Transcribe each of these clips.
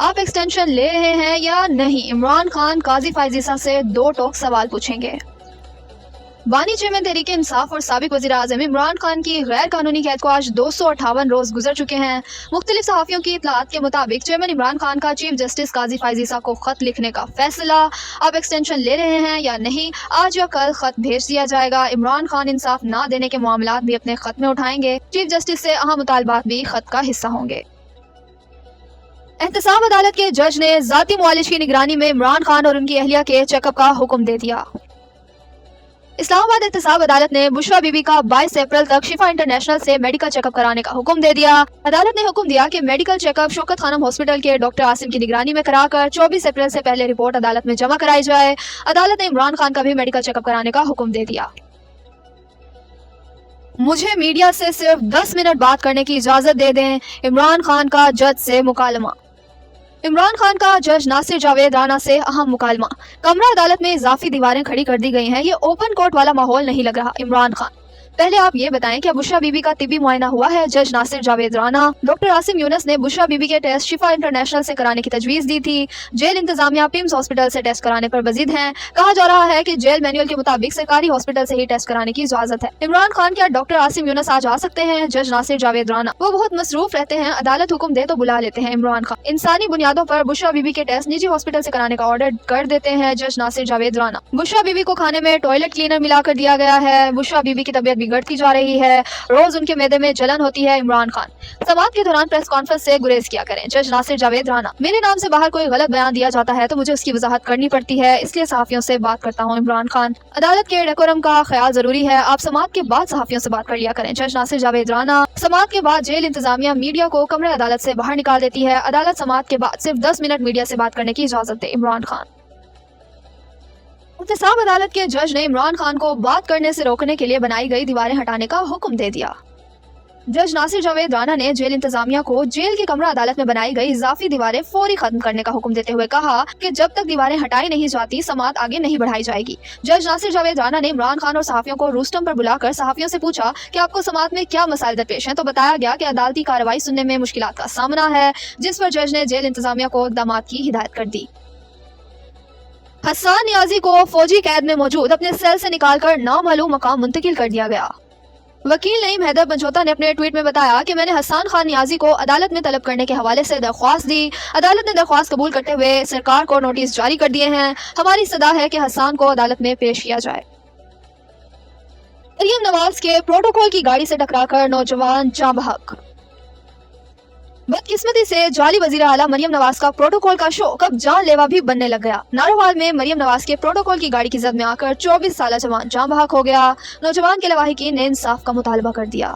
आप एक्सटेंशन ले रहे हैं या नहीं? इमरान खान काजी फायजीसा से दो टोक सवाल पूछेंगे। बानी चेयरमैन तहरीक इंसाफ और साबिक वज़ीर आज़म इमरान खान की गैर कानूनी कैद को आज 258 रोज गुजर चुके हैं। मुख्तलिफ सहाफ़ियों की इतलात के मुताबिक चेयरमैन इमरान खान का चीफ जस्टिस काजी फायजीसा को खत लिखने का फैसला। आप एक्सटेंशन ले रहे हैं या नहीं, आज या कल खत भेज दिया जाएगा। इमरान खान इंसाफ ना देने के मामलात भी अपने खत में उठाएंगे। चीफ जस्टिस से अहम मुतालबात भी खत का हिस्सा होंगे। एहतसाब अदालत के जज ने जाती मुआलिज की निगरानी में इमरान खान और उनकी अहलिया के चेकअप का हुक्म दे दिया। इस्लामाबाद एहतसाब अदालत ने बुशरा बीबी का 22 अप्रैल तक शिफा इंटरनेशनल से मेडिकल चेकअप कराने का हुक्म दे दिया। अदालत ने हुक्म दिया कि medical checkup Shaukat Khanum hospital के डॉक्टर आसिम की निगरानी में कराकर 24 अप्रैल से पहले रिपोर्ट अदालत में जमा कराई जाए। अदालत ने इमरान खान का भी मेडिकल चेकअप कराने का हुक्म दे दिया। मुझे मीडिया से सिर्फ 10 मिनट बात करने की इजाजत दे दें, इमरान खान का जज से मुकालमा। इमरान खान का जज नासिर जावेद राना से अहम मुकालमा। कमरा अदालत में इजाफी दीवारें खड़ी कर दी गई हैं। ये ओपन कोर्ट वाला माहौल नहीं लग रहा। इमरान खान, पहले आप ये बताएं कि बुशरा बीबी का तिब्बी मुआयना हुआ है? जज नासिर जावेद राना, डॉक्टर आसिम यूनस ने बुशरा बीबी के टेस्ट शिफा इंटरनेशनल से कराने की तजवीज दी थी। जेल इंतजामिया पिम्स हॉस्पिटल से टेस्ट कराने पर वजीद हैं। कहा जा रहा है कि जेल मैनुअल के मुताबिक सरकारी हॉस्पिटल से ही टेस्ट कराने की इजाजत है। इमरान खान, क्या डॉक्टर आसिम यूनस आज आ सकते हैं? जज नासिर जावेद राना, वो बहुत मसरूफ रहते हैं, अदालत हुक्म दे तो बुला लेते हैं। इमरान खान, इंसानी बुनियादों पर बुशरा बीबी के टेस्ट निजी हॉस्पिटल से कराने का ऑर्डर कर देते हैं। जज नासिर जावेद राना, बुशरा बीबी को खाने में टॉयलेट क्लीनर मिलाकर दिया गया है। बुशरा बीबी की तबीयत बिगड़ती जा रही है, रोज उनके मैदे में जलन होती है। इमरान खान, समाअत के दौरान प्रेस कॉन्फ्रेंस से गुरेज किया करें। जज नासिर जावेद राना, मेरे नाम से बाहर कोई गलत बयान दिया जाता है तो मुझे उसकी वजाहत करनी पड़ती है, इसलिए सहाफियों से बात करता हूँ। इमरान खान, अदालत के डेकोरम का ख्याल जरूरी है, आप समाअत के बाद सहाफियों से बात कर लिया करें। जज नासिर जावेद राना, समाअत के बाद जेल इंतजामिया मीडिया को कमरे अदालत से बाहर निकाल देती है। अदालत समाअत के बाद सिर्फ 10 मिनट मीडिया से बात करने की इजाजत दे। इमरान खान, एहतसाब अदालत के जज ने इमरान खान को बात करने से रोकने के लिए बनाई गई दीवारें हटाने का हुक्म दे दिया। जज नासिर जावेद राना ने जेल इंतजामिया को जेल की कमरा अदालत में बनाई गई इजाफी दीवारें फौरी खत्म करने का हुक्म देते हुए कहा कि जब तक दीवारें हटाई नहीं जाती समाअत आगे नहीं बढ़ाई जाएगी। जज नासिर जावेद राना ने इमरान खान और सहाफियों को रूस्टम पर बुलाकर सहाफियों से पूछा कि आपको समाअत में क्या मसाइल दरपेश हैं, तो बताया गया कि अदालती कार्रवाई सुनने में मुश्किलात का सामना है, जिस पर जज ने जेल इंतजामिया को इक़दाम की हिदायत कर दी। हसन नियाजी को फौजी कैद में मौजूद अपने सेल से निकालकर नामालूम मकाम मुंतकिल कर दिया गया। वकील नईम हैदर पंचोता ने अपने ट्वीट में बताया कि मैंने हसन खान नियाजी को अदालत में तलब करने के हवाले से दरख्वास्त दी। अदालत ने दरख्वास्त कबूल करते हुए सरकार को नोटिस जारी कर दिए हैं। हमारी सदा है कि हसन को अदालत में पेश किया जाए। मरियम नवाज के प्रोटोकॉल की गाड़ी से टकराकर नौजवान जाँ बहक। बदकिस्मती से जाली वजीर आला मरियम नवाज का प्रोटोकॉल का शो कब जानलेवा भी बनने लग गया। नारोवाल में मरियम नवाज के प्रोटोकॉल की गाड़ी की जद में आकर 24 साल जवान जाँ बहक हो गया। नौजवान के लवाहिकीन ने इंसाफ का मुतालबा कर दिया।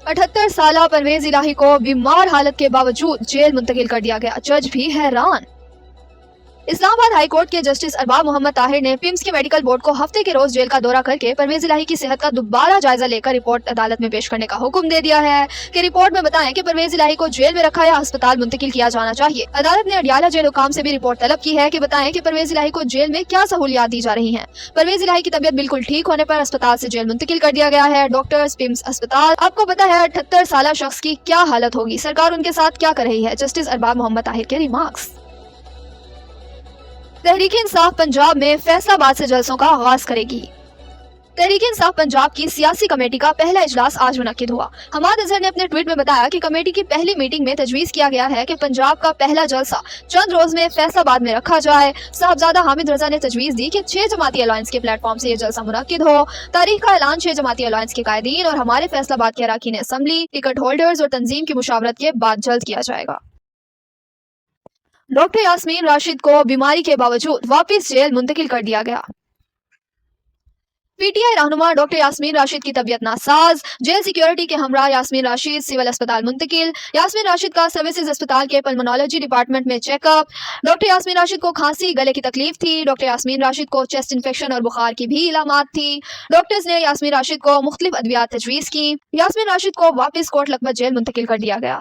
78 साल परवेज इलाही को बीमार हालत के बावजूद जेल मुंतकिल कर दिया गया। जज भी हैरान। इस्लामाबाद हाई कोर्ट के जस्टिस अरबाब मोहम्मद ताहिर ने पिम्स के मेडिकल बोर्ड को हफ्ते के रोज जेल का दौरा करके परवेज इलाही की सेहत का दोबारा जायजा लेकर रिपोर्ट अदालत में पेश करने का हुक्म दे दिया है कि रिपोर्ट में बताएं कि परवेज इलाही को जेल में रखा या अस्पताल मुंतकिल किया जाना चाहिए। अदालत ने अडियाला जेल हुकाम से भी रिपोर्ट तलब की है कि बताएं कि परवेज इलाही को जेल में क्या सहूलियात दी जा रही हैं। परवेज इलाही की तबीयत बिल्कुल ठीक होने पर अस्पताल से जेल मुंतकिल कर दिया गया है। डॉक्टर्स पिम्स अस्पताल, आपको पता है 78 साल शख्स की क्या हालत होगी, सरकार उनके साथ क्या कर रही है। जस्टिस अरबाब मोहम्मद ताहिर के रिमार्क्स। तहरीक इंसाफ पंजाब में फैसलाबाद से जलसों का आगाज करेगी। तहरीक इंसाफ पंजाब की सियासी कमेटी का पहला इजलास आज मुनक्किद हुआ। हमाद अजहर ने अपने ट्वीट में बताया कि कमेटी की पहली मीटिंग में तजवीज किया गया है कि पंजाब का पहला जलसा चंद रोज में फैसलाबाद में रखा जाए। साहबजादा हामिद रजा ने तजवीज दी कि 6 जमाती अलायंस के प्लेटफॉर्म से ये जलसा मुनक्किद हो। तारीख का ऐलान 6 जमाती अलायंस के कायदीन और हमारे फैसलाबाद के अरकान असम्बली, टिकट होल्डर्स और तंजीम की मुशावरत के बाद जल्द किया जाएगा। डॉक्टर यास्मीन राशिद को बीमारी के बावजूद वापस जेल मुंतकिल कर दिया गया। पीटीआई रहनुमा डॉक्टर यास्मीन राशिद की तबीयत नासाज, जेल सिक्योरिटी के हमरा यास्मीन राशिद सिविल अस्पताल मुंतकिल। यास्मीन राशिद का सर्विसेज अस्पताल के पल्मोनोलॉजी डिपार्टमेंट में चेकअप। डॉक्टर यास्मीन राशिद को खांसी गले की तकलीफ थी। डॉक्टर यास्मीन राशिद को चेस्ट इन्फेक्शन और बुखार की भी इलामात थी। डॉक्टर्स ने यास्मीन राशिद को मुख्तलिफ अद्वियात तजवीज़ की। यास्मीन राशिद को वापस कोट लखपत जेल मुंतकिल कर दिया गया।